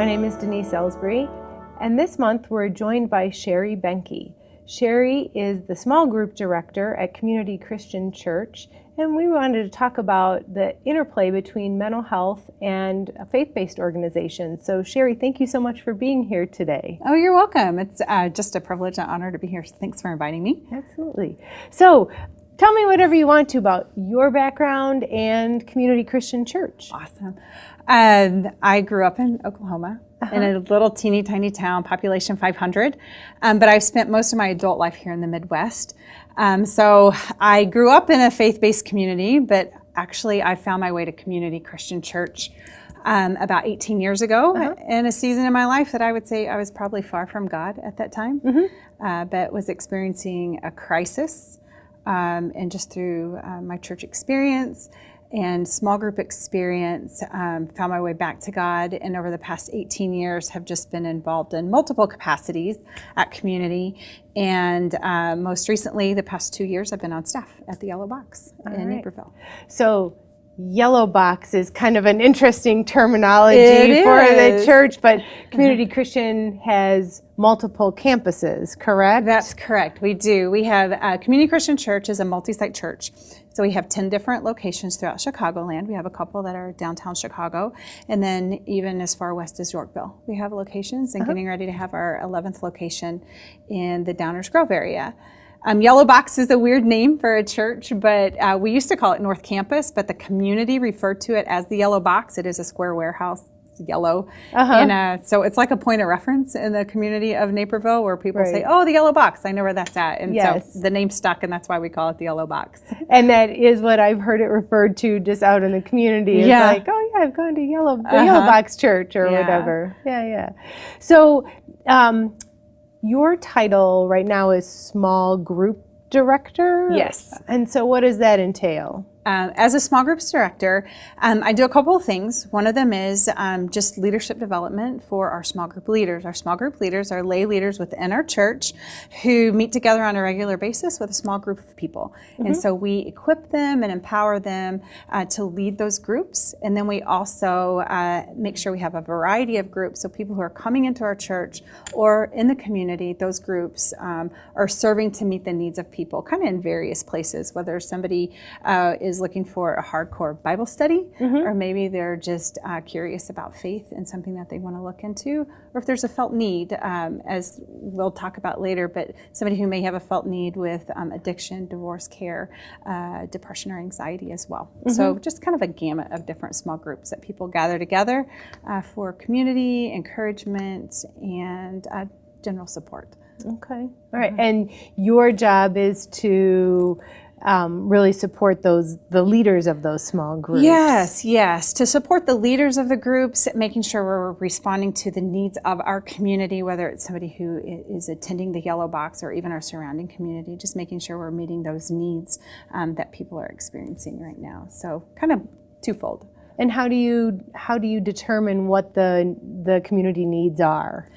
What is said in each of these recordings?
name is Denise ELSBREE, and this month we're joined by Sharie Behnke. Sharie is the small group director at Community Christian Church, and we wanted to talk about the interplay between mental health and faith-based organizations. So Sharie, thank you so much for being here today. Oh, you're welcome. It's just a privilege and honor to be here. So thanks for inviting me. Absolutely. So tell me whatever you want to about your background and Community Christian Church. Awesome. I grew up in Oklahoma, in a little teeny tiny town, population 500, but I've spent most of my adult life here in the Midwest. So I grew up in a faith-based community, but actually I found my way to Community Christian Church about 18 years ago in a season in my life that I would say I was probably far from God at that time, but was experiencing a crisis. And just through my church experience and small group experience, found my way back to God, and over the past 18 years have just been involved in multiple capacities at Community, and most recently, the past 2 years, I've been on staff at the Yellow Box in Naperville. So Yellow Box is kind of an interesting terminology for the church, but Community Christian has multiple campuses, correct? That's correct. We do. We have Community Christian Church is a multi-site church. So we have 10 different locations throughout Chicagoland. We have a couple that are downtown Chicago, and then even as far west as Yorkville. We have locations, and getting ready to have our 11th location in the Downers Grove area. Yellow Box is a weird name for a church, but we used to call it North Campus, but the community referred to it as the Yellow Box. It is a square warehouse. It's yellow. And so it's like a point of reference in the community of Naperville where people say, oh, the Yellow Box. I know where that's at. And so the name stuck, and that's why we call it the Yellow Box. And that is what I've heard it referred to just out in the community. It's like, oh, yeah, I've gone to the Yellow Box Church or whatever. So your title right now is Small Group Director? Yes. And so what does that entail? As a small groups director, I do a couple of things. One of them is just leadership development for our small group leaders. Our small group leaders are lay leaders within our church who meet together on a regular basis with a small group of people. And so we equip them and empower them to lead those groups. And then we also make sure we have a variety of groups. So people who are coming into our church or in the community, those groups are serving to meet the needs of people kind of in various places, whether somebody is looking for a hardcore Bible study, or maybe they're just curious about faith and something that they want to look into, or if there's a felt need, as we'll talk about later, but somebody who may have a felt need with addiction, divorce care, depression or anxiety as well. So just kind of a gamut of different small groups that people gather together for community, encouragement, and general support. Okay. All right. And your job is to really support the leaders of those small groups. Yes. To support the leaders of the groups, making sure we're responding to the needs of our community, whether it's somebody who is attending the Yellow Box or even our surrounding community, just making sure we're meeting those needs that people are experiencing right now. So kind of twofold. And how do you determine what the community needs are?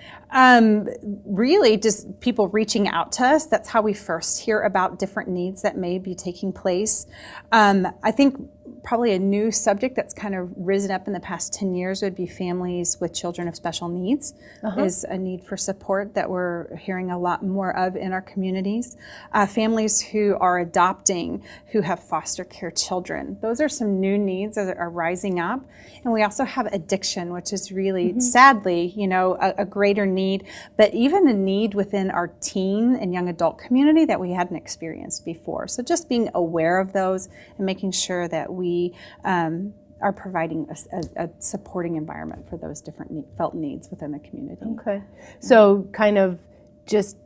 Really just people reaching out to us. That's how we first hear about different needs that may be taking place. I think probably a new subject that's kind of risen up in the past 10 years would be families with children of special needs is a need for support that we're hearing a lot more of in our communities. Families who are adopting, who have foster care children. Those are some new needs that are rising up. And we also have addiction, which is really, sadly, a greater need, but even a need within our teen and young adult community that we hadn't experienced before. So just being aware of those and making sure that we are providing a supporting environment for those different felt needs within the community. Okay. So kind of just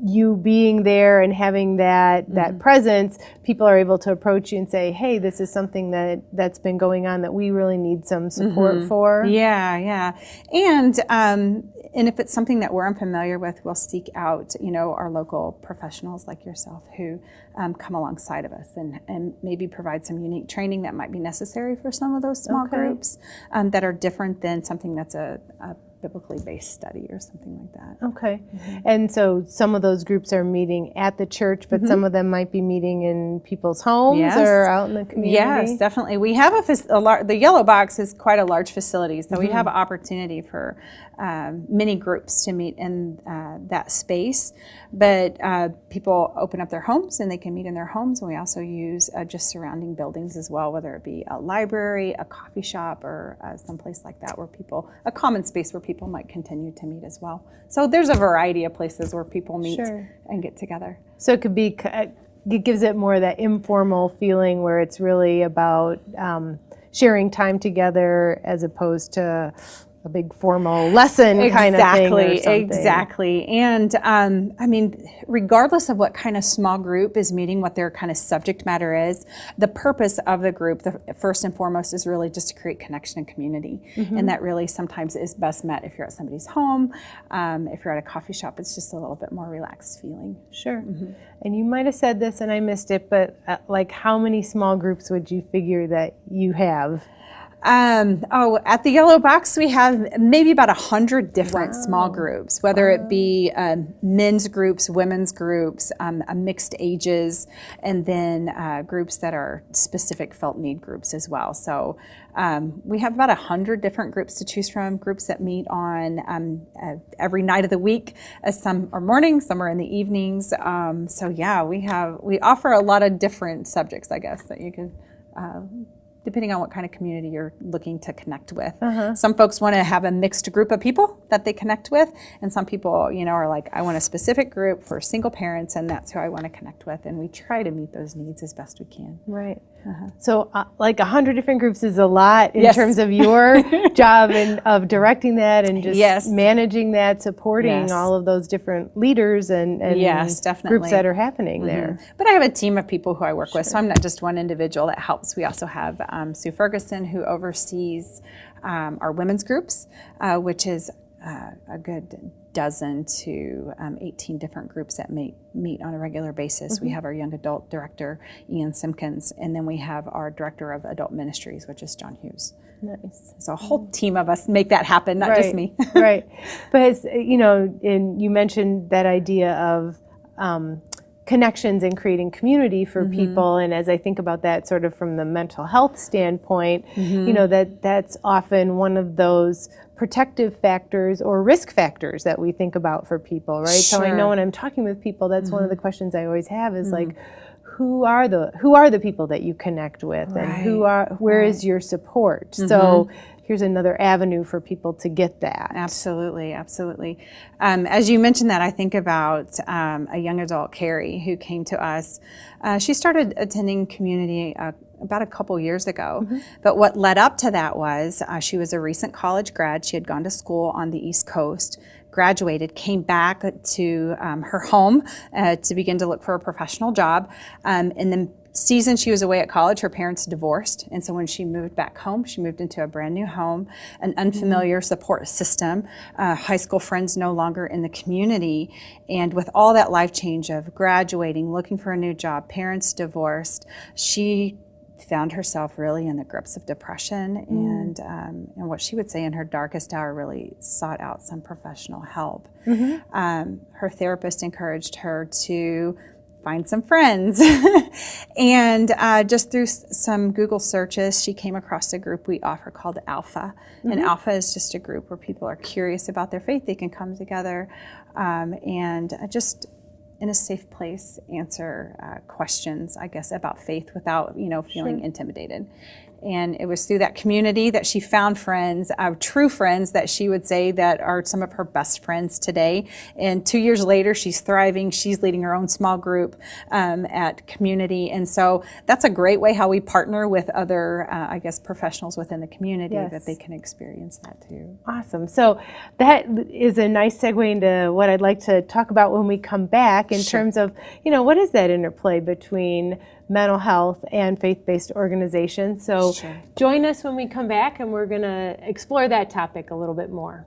you being there and having that presence, people are able to approach you and say, hey, this is something that's been going on that we really need some support for. Yeah. And if it's something that we're unfamiliar with, we'll seek out, our local professionals like yourself who come alongside of us and maybe provide some unique training that might be necessary for some of those small groups that are different than something that's a biblically based study or something like that. Okay. And so some of those groups are meeting at the church, but some of them might be meeting in people's homes Yes. or out in the community? Yes, definitely. We have the yellow box is quite a large facility, so we have opportunity for many groups to meet in that space. But people open up their homes and they can meet in their homes. And we also use just surrounding buildings as well, whether it be a library, a coffee shop, or someplace like that a common space where people might continue to meet as well. So there's a variety of places where people meet and get together. So it could be, it gives it more of that informal feeling where it's really about sharing time together as opposed to a big formal lesson kind of thing or something. Exactly. And I mean, regardless of what kind of small group is meeting, what their kind of subject matter is, the purpose of the group, the first and foremost, is really just to create connection and community. And that really sometimes is best met if you're at somebody's home. If you're at a coffee shop, it's just a little bit more relaxed feeling. Sure. And you might have said this and I missed it, but like how many small groups would you figure that you have? At the Yellow Box, we have maybe about 100 different small groups, whether it be men's groups, women's groups, mixed ages, and then groups that are specific felt need groups as well. So we have about 100 different groups to choose from, groups that meet on every night of the week. Some are mornings, some are in the evenings. So yeah, we offer a lot of different subjects, I guess, that you can depending on what kind of community you're looking to connect with. Some folks want to have a mixed group of people that they connect with, and some people, are like, I want a specific group for single parents, and that's who I want to connect with, and we try to meet those needs as best we can. Right. So like 100 different groups is a lot in terms of your job and of directing that and just managing that, supporting all of those different leaders and groups that are happening there. But I have a team of people who I work with, so I'm not just one individual that helps. We also have Sue Ferguson, who oversees our women's groups, which is a good dozen to 18 different groups that meet on a regular basis. We have our young adult director, Ian Simpkins, and then we have our director of adult ministries, which is John Hughes. Nice. So a whole team of us make that happen, not just me. Right. But, and you mentioned that idea of connections and creating community for people. And as I think about that sort of from the mental health standpoint, that's often one of those protective factors or risk factors that we think about for people, right? So I know when I'm talking with people, that's one of the questions I always have is like, who are the people that you connect with and where is your support? So here's another avenue for people to get that. Absolutely, absolutely. As you mentioned that, I think about a young adult, Carrie, who came to us. She started attending community about a couple years ago. But what led up to that was she was a recent college grad. She had gone to school on the East Coast, graduated, came back to her home to begin to look for a professional job. And then season she was away at college, her parents divorced, and so when she moved back home, she moved into a brand new home, an unfamiliar support system, high school friends no longer in the community, and with all that life change of graduating, looking for a new job, parents divorced, she found herself really in the grips of depression and what she would say in her darkest hour really sought out some professional help. Her therapist encouraged her to find some friends. And just through some Google searches, she came across a group we offer called Alpha. And Alpha is just a group where people are curious about their faith. They can come together and just in a safe place answer questions, I guess, about faith without, feeling intimidated. And it was through that community that she found friends, true friends that she would say that are some of her best friends today. And 2 years later, she's thriving. She's leading her own small group at community. And so that's a great way how we partner with other, professionals within the community that they can experience that too. Awesome. So that is a nice segue into what I'd like to talk about when we come back in terms of, what is that interplay between mental health and faith-based organizations. So join us when we come back and we're going to explore that topic a little bit more.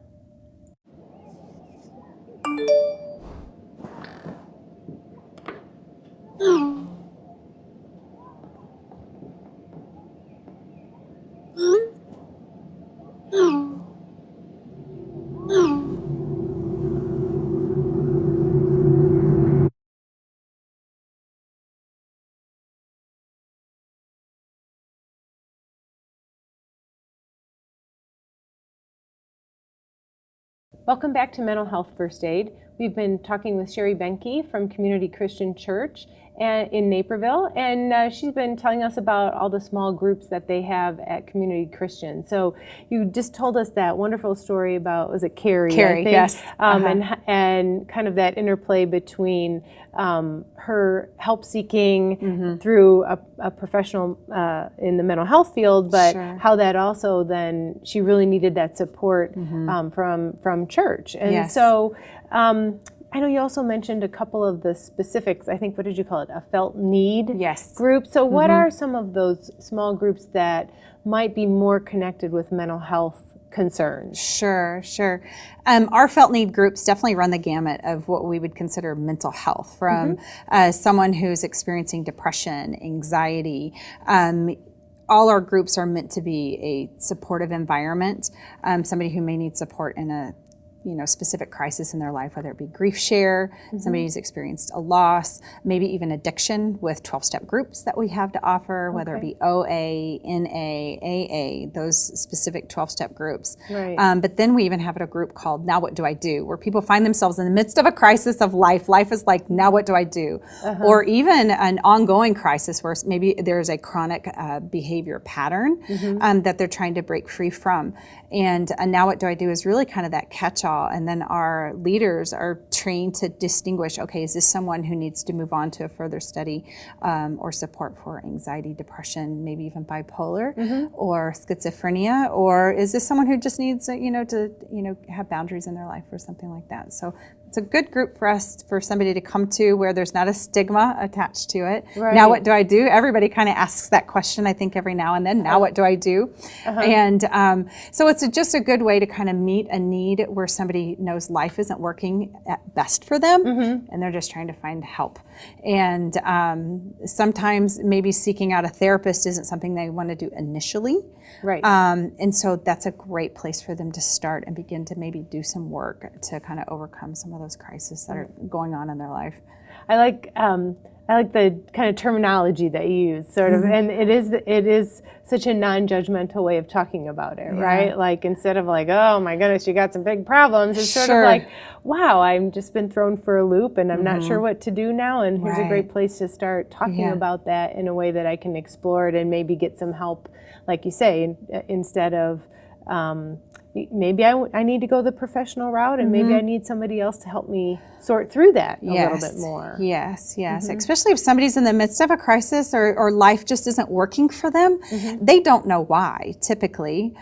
Welcome back to Mental Health First Aid. We've been talking with Sharie Behnke from Community Christian Church in Naperville, and she's been telling us about all the small groups that they have at Community Christian. So you just told us that wonderful story about, was it Carrie? Carrie, yes. And kind of that interplay between her help seeking through a professional in the mental health field, but how that also then she really needed that support from church. And so I know you also mentioned a couple of the specifics. I think, what did you call it? A felt need group. So what are some of those small groups that might be more connected with mental health concerns? Sure. Our felt need groups definitely run the gamut of what we would consider mental health, from someone who's experiencing depression, anxiety. All our groups are meant to be a supportive environment. Somebody who may need support in a specific crisis in their life, whether it be grief share, somebody who's experienced a loss, maybe even addiction, with 12-step groups that we have to offer, whether it be OA, NA, AA, those specific 12-step groups. Right. But then we even have a group called Now What Do I Do, where people find themselves in the midst of a crisis of life. Life is like, now what do I do? Or even an ongoing crisis where maybe there's a chronic behavior pattern that they're trying to break free from. And Now What Do I Do is really kind of that catch-all. And then our leaders are trained to distinguish, okay, is this someone who needs to move on to a further study or support for anxiety, depression, maybe even bipolar or schizophrenia, or is this someone who just needs to have boundaries in their life or something like that? So it's a good group for somebody to come to where there's not a stigma attached to it. Right. Now what do I do? Everybody kind of asks that question, I think, every now and then. Now what do I do? And so it's just a good way to kind of meet a need where somebody knows life isn't working at best for them, and they're just trying to find help. And sometimes maybe seeking out a therapist isn't something they want to do initially. Right. And so that's a great place for them to start and begin to maybe do some work to kind of overcome some of those crises that are going on in their life. I like the kind of terminology that you use, sort of, and it is such a non-judgmental way of talking about it, right? Like, instead of like, oh my goodness, you got some big problems, it's sort of like, wow, I've just been thrown for a loop and I'm not sure what to do now, and here's a great place to start talking about that in a way that I can explore it and maybe get some help, like you say, instead of maybe I need to go the professional route, and maybe I need somebody else to help me sort through that a little bit more. Yes. Especially if somebody's in the midst of a crisis or life just isn't working for them. They don't know why, typically.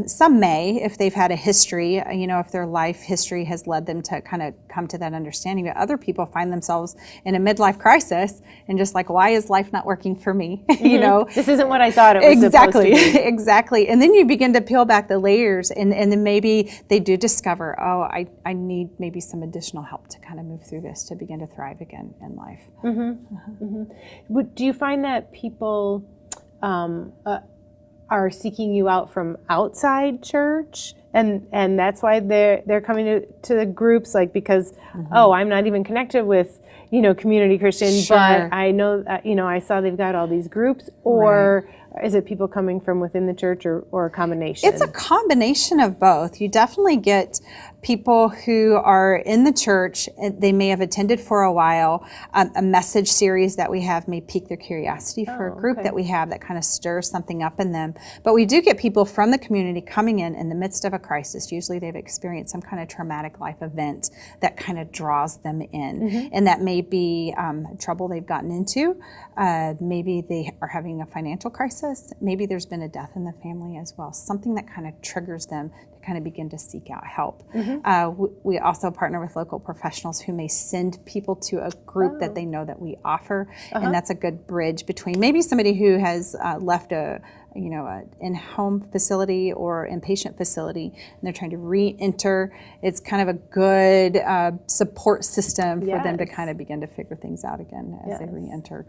Some may, if they've had a history, if their life history has led them to kind of come to that understanding. But other people find themselves in a midlife crisis and just like, why is life not working for me? This isn't what I thought it was supposed to be. Exactly. And then you begin to peel back the layers, and then maybe they do discover, oh, I need maybe some additional help to kind of move through this to begin to thrive again in life. Do you find that people are seeking you out from outside church, and that's why they're coming to the groups, like, because oh, I'm not even connected with Community Christian, but I know I saw they've got all these groups, or is it people coming from within the church, or a combination? It's a combination of both. You definitely get people who are in the church. They may have attended for a while. A message series that we have may pique their curiosity for a group that we have that kind of stirs something up in them. But we do get people from the community coming in the midst of a crisis. Usually they've experienced some kind of traumatic life event that kind of draws them in. And that may be trouble they've gotten into. Maybe they are having a financial crisis. Maybe there's been a death in the family as well. Something that kind of triggers them to kind of begin to seek out help. We also partner with local professionals who may send people to a group that they know that we offer, and that's a good bridge between maybe somebody who has left an in-home facility or inpatient facility, and they're trying to re-enter. It's kind of a good support system for them to kind of begin to figure things out again as they re-enter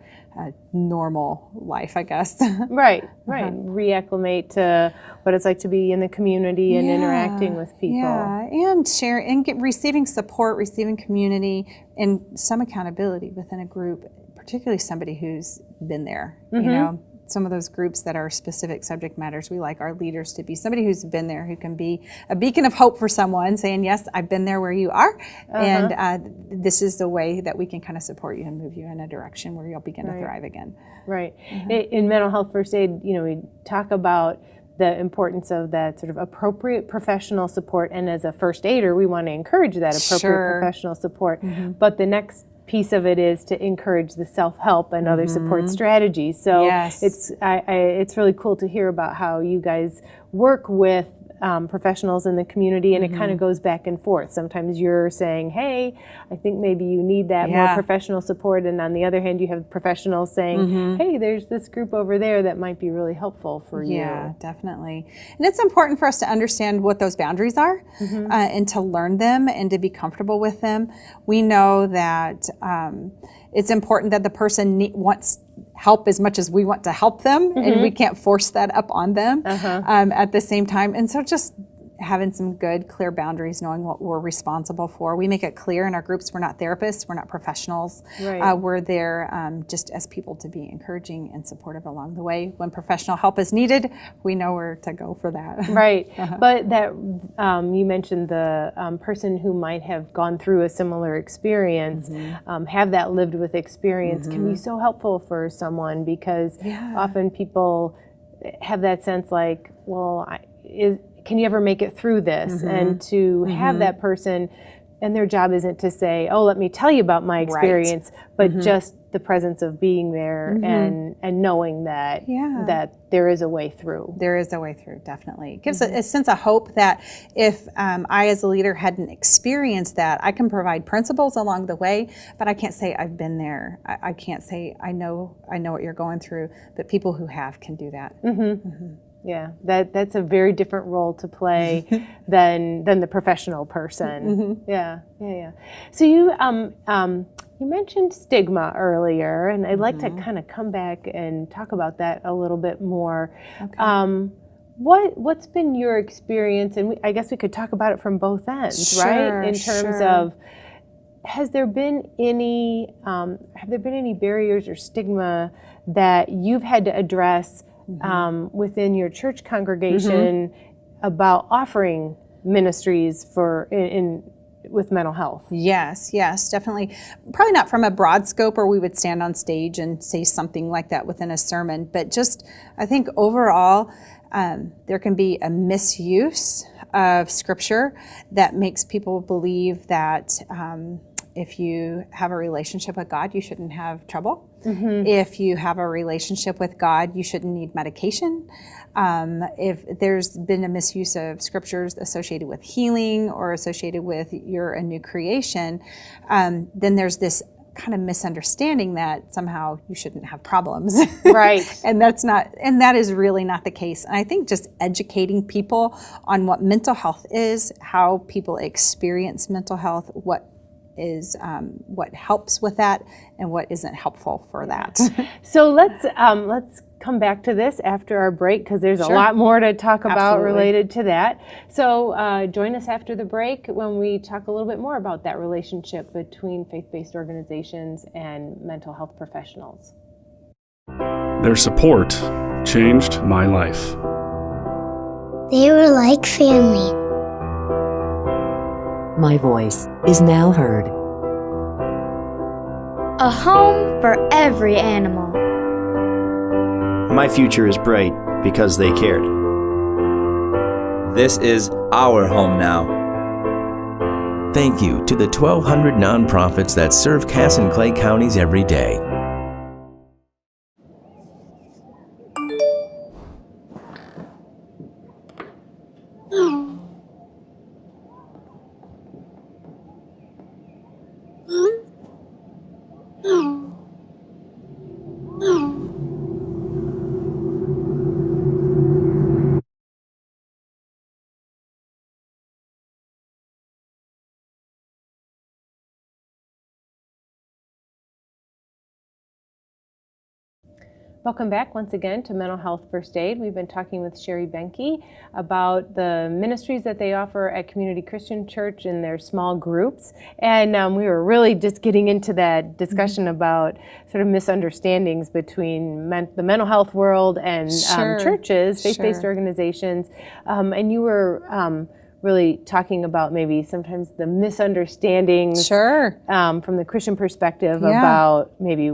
normal life, I guess. Right. Reacclimate to what it's like to be in the community and interacting with people. And receiving support, receiving community, and some accountability within a group, particularly somebody who's been there, some of those groups that are specific subject matters, we like our leaders to be somebody who's been there, who can be a beacon of hope for someone, saying, yes, I've been there where you are, and this is the way that we can kind of support you and move you in a direction where you'll begin to thrive again. Right. In mental health first aid, we talk about the importance of that sort of appropriate professional support, and as a first aider, we want to encourage that appropriate professional support. But the next piece of it is to encourage the self-help and other support strategies. So it's really cool to hear about how you guys work with professionals in the community, and it kind of goes back and forth. Sometimes you're saying, hey, I think maybe you need that more professional support, and on the other hand, you have professionals saying, hey, there's this group over there that might be really helpful for you. Yeah, definitely. And it's important for us to understand what those boundaries are and to learn them and to be comfortable with them. We know that it's important that the person wants help as much as we want to help them, and we can't force that up on them at the same time. And so just having some good, clear boundaries, knowing what we're responsible for. We make it clear in our groups, we're not therapists, we're not professionals. We're there just as people to be encouraging and supportive along the way. When professional help is needed, we know where to go for that. Right. But that you mentioned the person who might have gone through a similar experience, have that lived with experience can be so helpful for someone, because often people have that sense like, well, can you ever make it through this? And to have that person, and their job isn't to say, oh, let me tell you about my experience, but just the presence of being there and knowing that that there is a way through. There is a way through, definitely. It gives a sense of hope that if I as a leader hadn't experienced that, I can provide principles along the way, but I can't say I've been there. I can't say I know what you're going through, but people who have can do that. Yeah, that's a very different role to play than the professional person. Yeah. So you mentioned stigma earlier, and I'd like to kind of come back and talk about that a little bit more. What's been your experience? And I guess we could talk about it from both ends, right? In terms of, have there been any barriers or stigma that you've had to address within your church congregation about offering ministries with mental health? Yes, definitely. Probably not from a broad scope where we would stand on stage and say something like that within a sermon, but just, I think overall, there can be a misuse of Scripture that makes people believe that if you have a relationship with God, you shouldn't have trouble. If you have a relationship with God, you shouldn't need medication. If there's been a misuse of scriptures associated with healing or associated with you're a new creation, then there's this kind of misunderstanding that somehow you shouldn't have problems. Right. And that is really not the case. And I think just educating people on what mental health is, how people experience mental health, what helps with that and what isn't helpful for that. So let's come back to this after our break, because there's a lot more to talk about related to that. So join us after the break when we talk a little bit more about that relationship between faith-based organizations and mental health professionals. Their support changed my life. They were like family. My voice is now heard. A home for every animal. My future is bright because they cared. This is our home now. Thank you to the 1,200 nonprofits that serve Cass and Clay counties every day. Welcome back once again to Mental Health First Aid. We've been talking with Sharie Behnke about the ministries that they offer at Community Christian Church in their small groups. And we were really just getting into that discussion about sort of misunderstandings between the mental health world and churches, faith-based organizations. And you were really talking about maybe sometimes the misunderstandings from the Christian perspective about maybe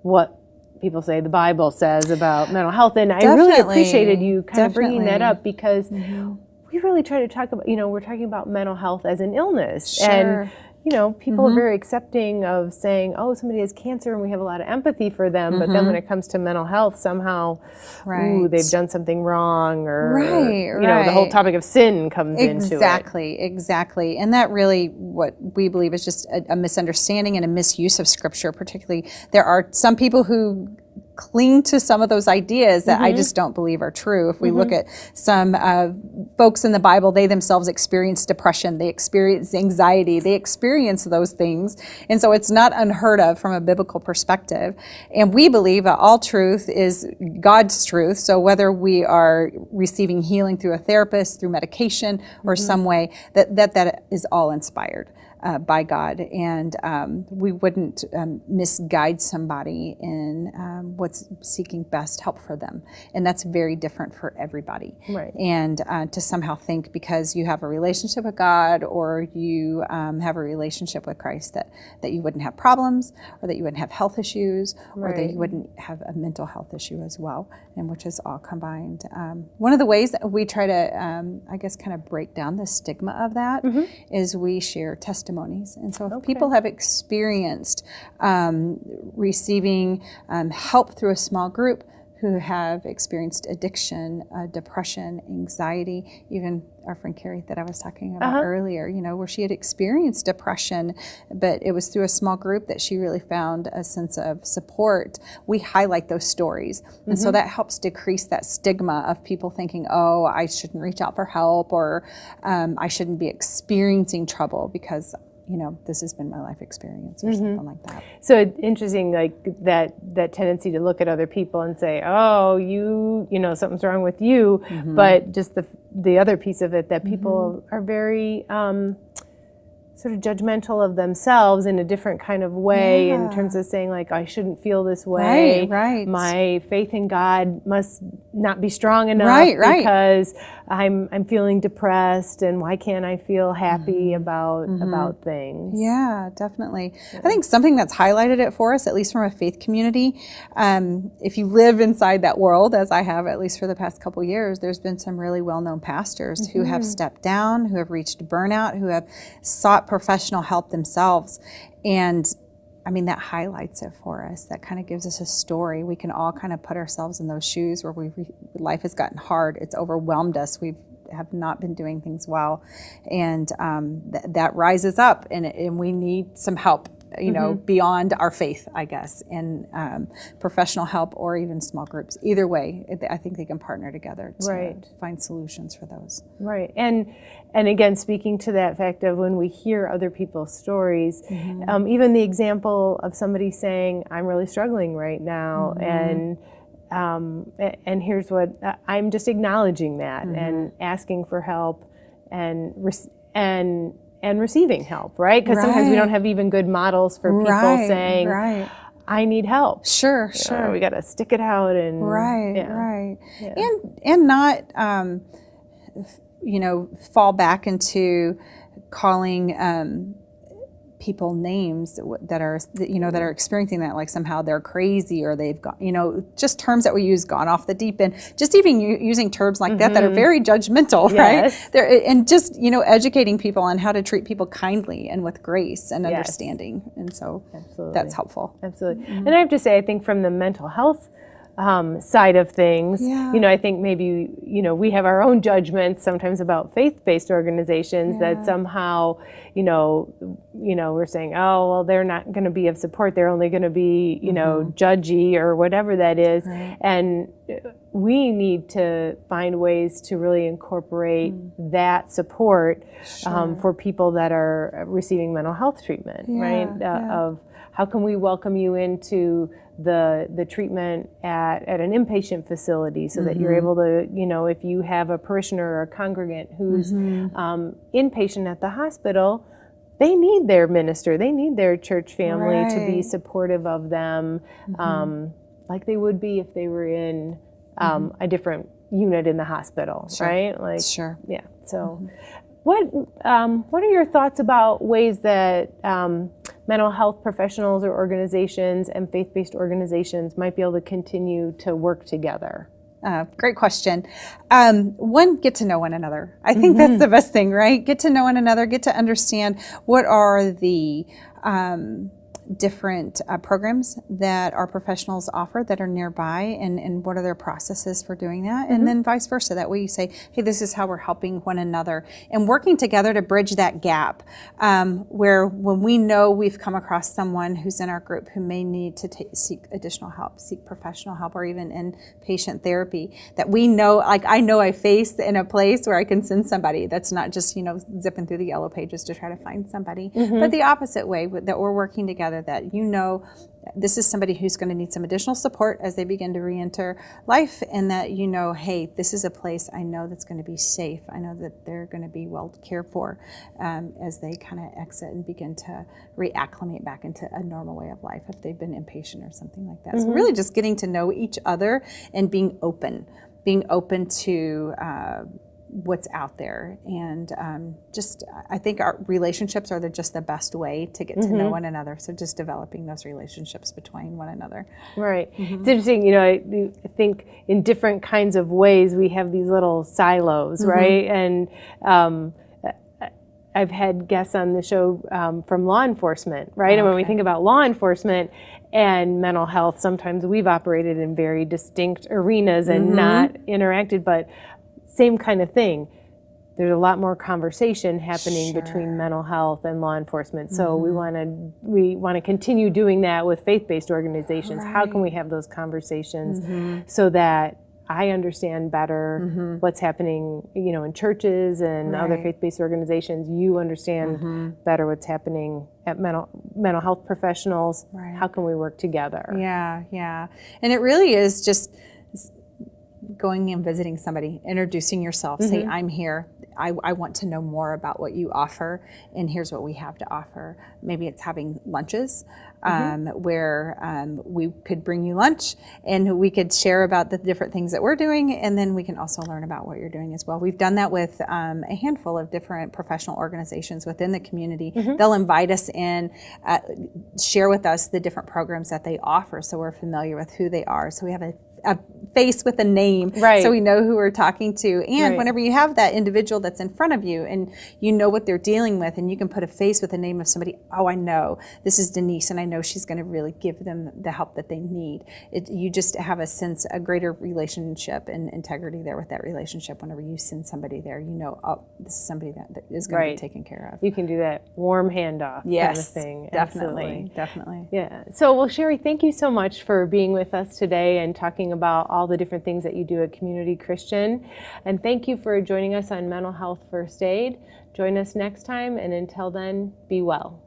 what people say the Bible says about mental health. And I really appreciated you kind of bringing that up, because we really try to talk about, we're talking about mental health as an illness. And, people are very accepting of saying, oh, somebody has cancer, and we have a lot of empathy for them. But then when it comes to mental health, somehow, ooh, they've done something wrong, or, the whole topic of sin comes into it. Exactly. And that really, what we believe is just a misunderstanding and a misuse of Scripture. Particularly, there are some people who cling to some of those ideas that I just don't believe are true. If we look at some folks in the Bible, they themselves experience depression, they experience anxiety, they experience those things. And so it's not unheard of from a biblical perspective. And we believe that all truth is God's truth. So whether we are receiving healing through a therapist, through medication, or some way, that is all inspired by God, and we wouldn't misguide somebody in what's seeking best help for them, and that's very different for everybody. Right. And to somehow think because you have a relationship with God, or you have a relationship with Christ, that you wouldn't have problems, or that you wouldn't have health issues, or that you wouldn't have a mental health issue as well, and which is all combined. One of the ways that we try to, I guess, kind of break down the stigma of that is we share testimonies. And so if people have experienced receiving help through a small group, who have experienced addiction, depression, anxiety, even our friend Carrie that I was talking about earlier, where she had experienced depression, but it was through a small group that she really found a sense of support. We highlight those stories. And so that helps decrease that stigma of people thinking, oh, I shouldn't reach out for help, or I shouldn't be experiencing trouble because this has been my life experience, or something like that. So it's interesting, like that tendency to look at other people and say, oh, something's wrong with you. But just the other piece of it, that people are very sort of judgmental of themselves in a different kind of way, in terms of saying, like, I shouldn't feel this way. Right. My faith in God must not be strong enough because I'm feeling depressed, and why can't I feel happy about things? Yeah, definitely. I think something that's highlighted it for us, at least from a faith community, if you live inside that world, as I have, at least for the past couple years, there's been some really well-known pastors who have stepped down, who have reached burnout, who have sought professional help themselves. And I mean, that highlights it for us. That kind of gives us a story. We can all kind of put ourselves in those shoes where life has gotten hard. It's overwhelmed us. We have not been doing things well. And that rises up, and we need some help, beyond our faith, I guess, and professional help, or even small groups. Either way, I think they can partner together to find solutions for those. Right. And again, speaking to that fact of when we hear other people's stories, even the example of somebody saying, I'm really struggling right now, and here's what, I'm just acknowledging that, and asking for help, and receiving help, right? Because sometimes we don't have even good models for people saying, I need help. Sure. We got to stick it out and and not fall back into calling people names that are experiencing that, like somehow they're crazy, or they've got, just terms that we use, gone off the deep end, just even using terms like that are very judgmental, right? And just, educating people on how to treat people kindly and with grace and understanding. And so that's helpful. Absolutely. And I have to say, I think from the mental health side of things, I think maybe, we have our own judgments sometimes about faith-based organizations that somehow, we're saying, oh, well, they're not going to be of support. They're only going to be, judgy, or whatever that is. And we need to find ways to really incorporate that support for people that are receiving mental health treatment, right? Of how can we welcome you into the treatment at an inpatient facility so that you're able to, if you have a parishioner or a congregant who's inpatient at the hospital, they need their minister, they need their church family to be supportive of them, like they would be if they were in a different unit in the hospital, right? Like, yeah. So, what are your thoughts about ways that mental health professionals or organizations and faith-based organizations might be able to continue to work together? Great question. One, get to know one another. I think that's the best thing, right? Get to know one another, get to understand what are the different programs that our professionals offer that are nearby, and what are their processes for doing that, and then vice versa. That way you say, hey, this is how we're helping one another and working together to bridge that gap, where when we know we've come across someone who's in our group who may need to seek additional help, seek professional help, or even inpatient therapy, that we know, like I know I face in a place where I can send somebody that's not just, zipping through the yellow pages to try to find somebody, but the opposite way, that we're working together, that this is somebody who's going to need some additional support as they begin to re-enter life, and that hey, this is a place I know that's going to be safe. I know that they're going to be well cared for as they kind of exit and begin to reacclimate back into a normal way of life if they've been inpatient or something like that. So really just getting to know each other and being open to what's out there, and I think our relationships are just the best way to get to know one another. So just developing those relationships between one another. Right. It's interesting. I think in different kinds of ways we have these little silos, right? And I've had guests on the show from law enforcement, right? And when we think about law enforcement and mental health, sometimes we've operated in very distinct arenas and not interacted, but same kind of thing. There's a lot more conversation happening between mental health and law enforcement. So we want to continue doing that with faith-based organizations. How can we have those conversations so that I understand better what's happening, in churches and other faith-based organizations. You understand better what's happening at mental health professionals. How can we work together? Yeah. And it really is just going and visiting somebody, introducing yourself, say, I'm here. I want to know more about what you offer, and here's what we have to offer. Maybe it's having lunches where we could bring you lunch and we could share about the different things that we're doing, and then we can also learn about what you're doing as well. We've done that with a handful of different professional organizations within the community. They'll invite us in, share with us the different programs that they offer, so we're familiar with who they are. So we have a face with a name, so we know who we're talking to. And whenever you have that individual that's in front of you and you know what they're dealing with, and you can put a face with the name of somebody, I know this is Denise, and I know she's going to really give them the help that they need. You just have a greater relationship and integrity there with that relationship. Whenever you send somebody there, this is somebody that is going to be taken care of. You can do that warm handoff kind of thing. Definitely. Yeah. So, Sharie, thank you so much for being with us today and talking about all the different things that you do at Community Christian. And thank you for joining us on Mental Health First Aid. Join us next time, and until then, be well.